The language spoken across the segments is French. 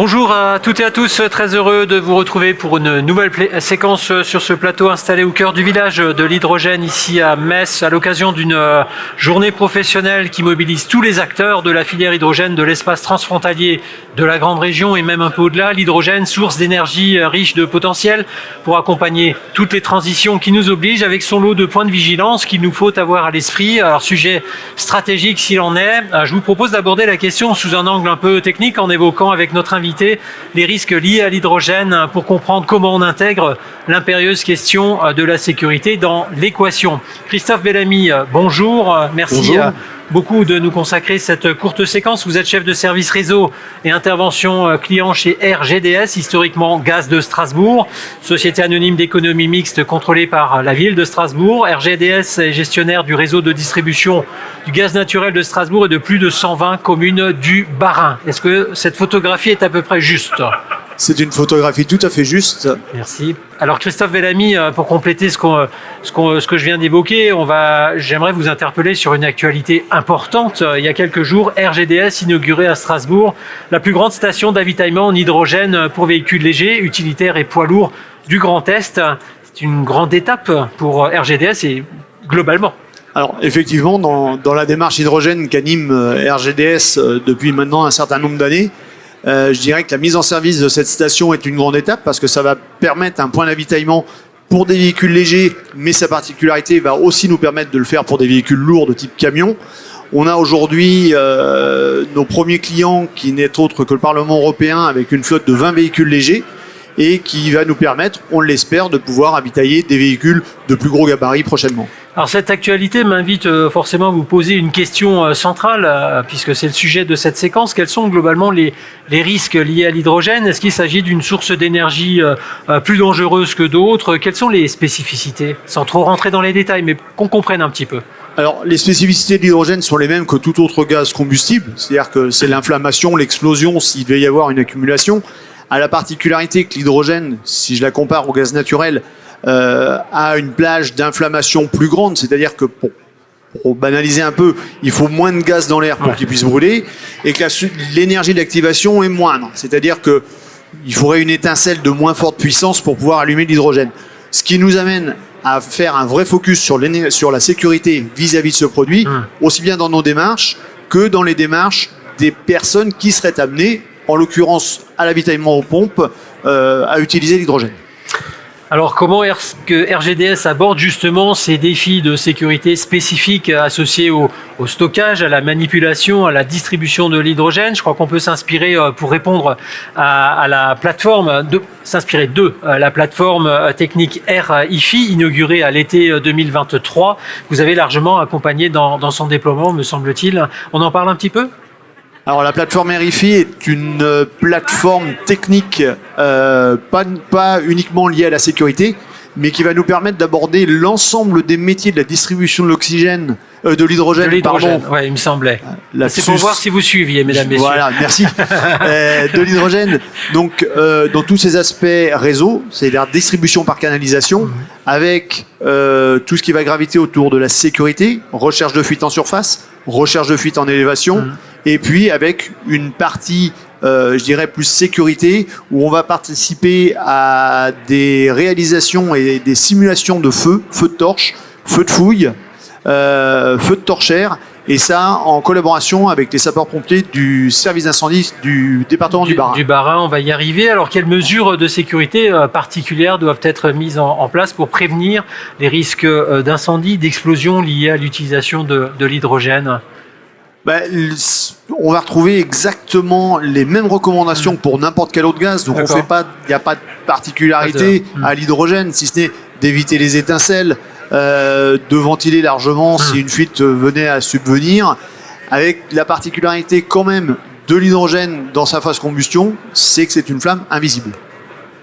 Bonjour à toutes et à tous, très heureux de vous retrouver pour une nouvelle séquence sur ce plateau installé au cœur du village de l'hydrogène ici à Metz, à l'occasion d'une journée professionnelle qui mobilise tous les acteurs de la filière hydrogène de l'espace transfrontalier de la grande région et même un peu au-delà. L'hydrogène, source d'énergie riche de potentiel pour accompagner toutes les transitions qui nous obligent, avec son lot de points de vigilance qu'il nous faut avoir à l'esprit. Alors, sujet stratégique s'il en est, je vous propose d'aborder la question sous un angle un peu technique en évoquant avec notre invité les risques liés à l'hydrogène pour comprendre comment on intègre l'impérieuse question de la sécurité dans l'équation. Christophe Bellamy, bonjour. Merci beaucoup de nous consacrer cette courte séquence. Vous êtes chef de service réseau et intervention client chez RGDS, historiquement Gaz de Strasbourg, société anonyme d'économie mixte contrôlée par la ville de Strasbourg. RGDS est gestionnaire du réseau de distribution du gaz naturel de Strasbourg et de plus de 120 communes du Bas-Rhin. Est-ce que cette photographie est à peu près juste ? C'est une photographie tout à fait juste. Merci. Alors Christophe Bellamy, pour compléter ce que je viens d'évoquer, j'aimerais vous interpeller sur une actualité importante. Il y a quelques jours, RGDS inaugurait à Strasbourg la plus grande station d'avitaillement en hydrogène pour véhicules légers, utilitaires et poids lourds du Grand Est. C'est une grande étape pour RGDS et globalement. Alors effectivement, dans la démarche hydrogène qu'anime RGDS depuis maintenant un certain nombre d'années, je dirais que la mise en service de cette station est une grande étape parce que ça va permettre un point d'avitaillement pour des véhicules légers, mais sa particularité va aussi nous permettre de le faire pour des véhicules lourds de type camion. On a aujourd'hui nos premiers clients qui n'est autre que le Parlement européen avec une flotte de 20 véhicules légers et qui va nous permettre, on l'espère, de pouvoir avitailler des véhicules de plus gros gabarits prochainement. Alors cette actualité m'invite forcément à vous poser une question centrale, puisque c'est le sujet de cette séquence. Quels sont globalement les risques liés à l'hydrogène ? Est-ce qu'il s'agit d'une source d'énergie plus dangereuse que d'autres ? Quelles sont les spécificités ? Sans trop rentrer dans les détails, mais qu'on comprenne un petit peu. Alors, les spécificités de l'hydrogène sont les mêmes que tout autre gaz combustible, c'est-à-dire que c'est l'inflammation, l'explosion, s'il devait y avoir une accumulation. A la particularité que l'hydrogène, si je la compare au gaz naturel, a une plage d'inflammation plus grande, c'est-à-dire que pour banaliser un peu, il faut moins de gaz dans l'air pour qu'il puisse brûler, et que l'énergie d'activation est moindre, c'est-à-dire que il faudrait une étincelle de moins forte puissance pour pouvoir allumer l'hydrogène. Ce qui nous amène à faire un vrai focus sur la sécurité vis-à-vis de ce produit, aussi bien dans nos démarches que dans les démarches des personnes qui seraient amenées, en l'occurrence à l'avitaillement aux pompes, à utiliser l'hydrogène. Alors comment est-ce que RGDS aborde justement ces défis de sécurité spécifiques associés au stockage, à la manipulation, à la distribution de l'hydrogène ? Je crois qu'on peut s'inspirer pour répondre à la plateforme, la plateforme technique RIFI inaugurée à l'été 2023. Vous avez largement accompagné dans son déploiement, me semble-t-il. On en parle un petit peu ? Alors la plateforme RIFI est une plateforme technique pas uniquement liée à la sécurité, mais qui va nous permettre d'aborder l'ensemble des métiers de la distribution de l'oxygène, de l'hydrogène. Ouais, il me semblait. C'est pour voir si vous suiviez, mesdames, messieurs. Voilà, merci. De l'hydrogène, donc dans tous ces aspects réseau, c'est-à-dire distribution par canalisation, avec tout ce qui va graviter autour de la sécurité, recherche de fuite en surface, recherche de fuite en élévation, et puis avec une partie, je dirais, plus sécurité, où on va participer à des réalisations et des simulations de feu de torche, feu de fouille, feu de torchère, et ça en collaboration avec les sapeurs-pompiers du service d'incendie du département du Bas-Rhin. Du Bas-Rhin, on va y arriver. Alors, quelles mesures de sécurité particulières doivent être mises en place pour prévenir les risques d'incendie, d'explosion liés à l'utilisation de l'hydrogène ? On va retrouver exactement les mêmes recommandations que pour n'importe quel autre gaz. Donc il n'y a pas de particularité à l'hydrogène, si ce n'est d'éviter les étincelles, de ventiler largement si une fuite venait à subvenir, avec la particularité quand même de l'hydrogène dans sa phase combustion, c'est que c'est une flamme invisible.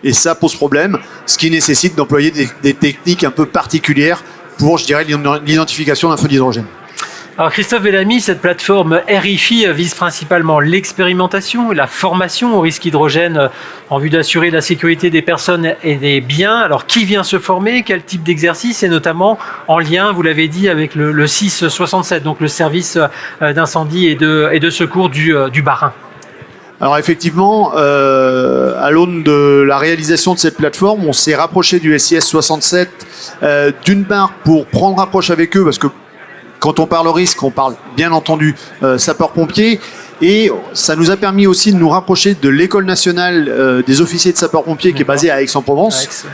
Et ça pose problème, ce qui nécessite d'employer des techniques un peu particulières pour, je dirais, l'identification d'un feu d'hydrogène. Alors Christophe Bellamy, cette plateforme RIFI vise principalement l'expérimentation et la formation au risque hydrogène en vue d'assurer la sécurité des personnes et des biens. Alors qui vient se former ? Quel type d'exercice ? Et notamment en lien, vous l'avez dit, avec le 667, donc le service d'incendie et de secours du Bas-Rhin. Alors effectivement, à l'aune de la réalisation de cette plateforme, on s'est rapproché du SIS 67, d'une part pour prendre approche avec eux, parce que quand on parle risque, on parle bien entendu sapeurs-pompiers, et ça nous a permis aussi de nous rapprocher de l'école nationale des officiers de sapeurs-pompiers qui est basée à Aix-en-Provence,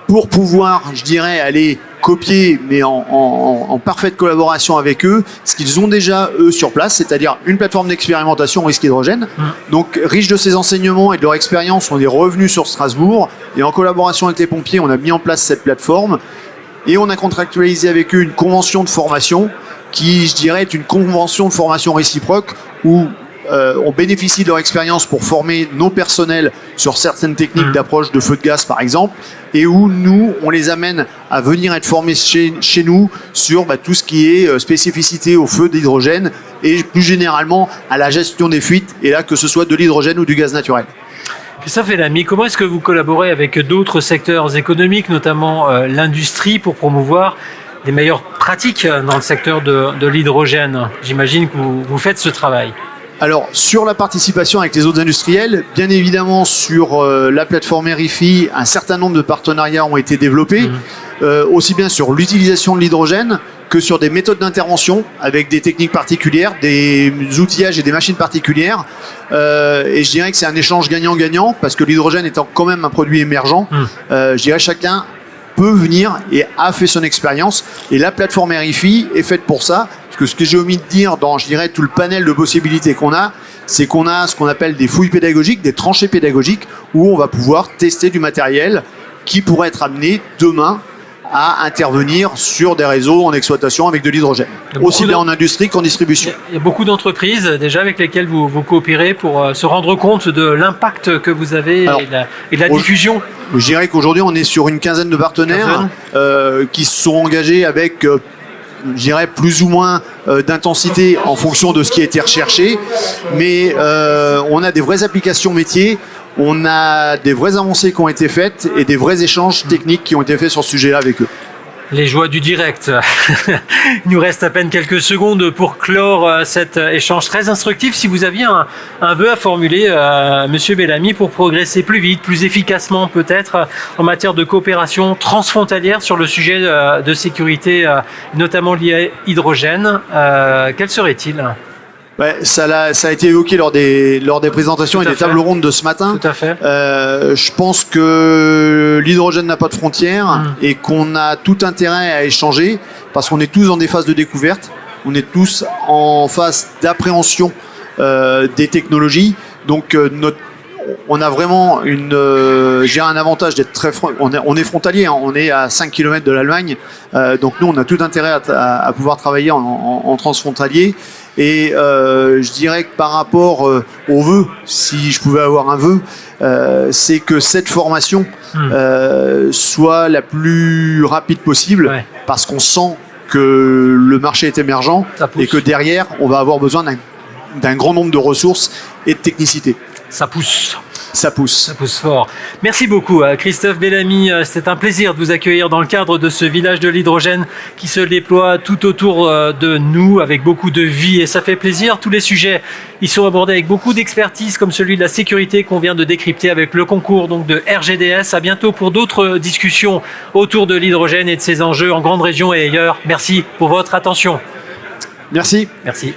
pour pouvoir, je dirais, aller copier, mais en parfaite collaboration avec eux, ce qu'ils ont déjà, eux, sur place, c'est-à-dire une plateforme d'expérimentation au risque hydrogène. Donc, riche de ces enseignements et de leur expérience, on est revenu sur Strasbourg, et en collaboration avec les pompiers, on a mis en place cette plateforme, et on a contractualisé avec eux une convention de formation, qui, je dirais, est une convention de formation réciproque, où on bénéficie de leur expérience pour former nos personnels sur certaines techniques d'approche de feu de gaz, par exemple, et où nous, on les amène à venir être formés chez nous sur tout ce qui est spécificité au feu d'hydrogène et plus généralement à la gestion des fuites, et là, que ce soit de l'hydrogène ou du gaz naturel. Christophe Bellamy, comment est-ce que vous collaborez avec d'autres secteurs économiques, notamment l'industrie, pour promouvoir les meilleures pratiques dans le secteur de l'hydrogène? J'imagine que vous faites ce travail. Alors, sur la participation avec les autres industriels, bien évidemment, sur la plateforme RIFI, un certain nombre de partenariats ont été développés, aussi bien sur l'utilisation de l'hydrogène que sur des méthodes d'intervention avec des techniques particulières, des outillages et des machines particulières. Et je dirais que c'est un échange gagnant-gagnant, parce que l'hydrogène étant quand même un produit émergent, je dirais chacun peut venir et a fait son expérience. Et la plateforme RIFI est faite pour ça. Parce que ce que j'ai omis de dire dans, je dirais, tout le panel de possibilités qu'on a, c'est qu'on a ce qu'on appelle des fouilles pédagogiques, des tranchées pédagogiques, où on va pouvoir tester du matériel qui pourrait être amené demain à intervenir sur des réseaux en exploitation avec de l'hydrogène, aussi bien en industrie qu'en distribution. Il y a beaucoup d'entreprises déjà avec lesquelles vous coopérez pour se rendre compte de l'impact que vous avez. Alors, et de la diffusion. Je dirais qu'aujourd'hui, on est sur une quinzaine de partenaires qui se sont engagés avec, je dirais, plus ou moins d'intensité en fonction de ce qui a été recherché. Mais on a des vraies applications métiers. On a des vraies avancées qui ont été faites et des vrais échanges techniques qui ont été faits sur ce sujet-là avec eux. Les joies du direct. Il nous reste à peine quelques secondes pour clore cet échange très instructif. Si vous aviez un vœu à formuler, Monsieur Bellamy, pour progresser plus vite, plus efficacement peut-être, en matière de coopération transfrontalière sur le sujet de sécurité, notamment lié à l'hydrogène, quel serait-il ? Ouais, ça a été évoqué lors des présentations et des tables rondes de ce matin. Tout à fait. Je pense que l'hydrogène n'a pas de frontières et qu'on a tout intérêt à échanger, parce qu'on est tous dans des phases de découverte, on est tous en phase d'appréhension des technologies. Donc on a vraiment un avantage d'être très on est frontalier, hein, on est à 5 km de l'Allemagne, donc nous on a tout intérêt à pouvoir travailler en transfrontalier. Et je dirais que par rapport au vœu, si je pouvais avoir un vœu, c'est que cette formation soit la plus rapide possible, parce qu'on sent que le marché est émergent et que derrière, on va avoir besoin d'un grand nombre de ressources et de technicité. Ça pousse. Ça pousse. Ça pousse fort. Merci beaucoup, Christophe Bellamy. C'est un plaisir de vous accueillir dans le cadre de ce village de l'hydrogène qui se déploie tout autour de nous avec beaucoup de vie, et ça fait plaisir. Tous les sujets, ils sont abordés avec beaucoup d'expertise, comme celui de la sécurité qu'on vient de décrypter avec le concours donc de RGDS. À bientôt pour d'autres discussions autour de l'hydrogène et de ses enjeux en grande région et ailleurs. Merci pour votre attention. Merci. Merci.